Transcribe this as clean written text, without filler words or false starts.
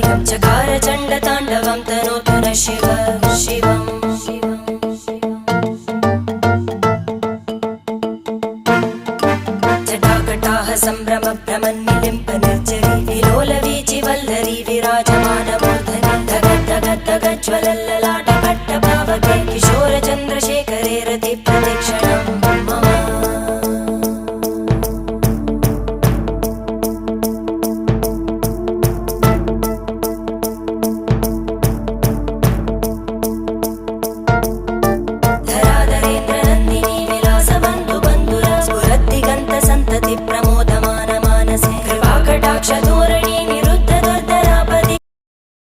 कायं चकार चण्डताण्डवं तनोतु न शिव शिवम् जटाकटाह सम्भ्रम भ्रमन्निलिम्प निर्जरी विलोलवीचि वल्लरी विराजमानमूर्धनि धग धग धग ज्वलल्ललाट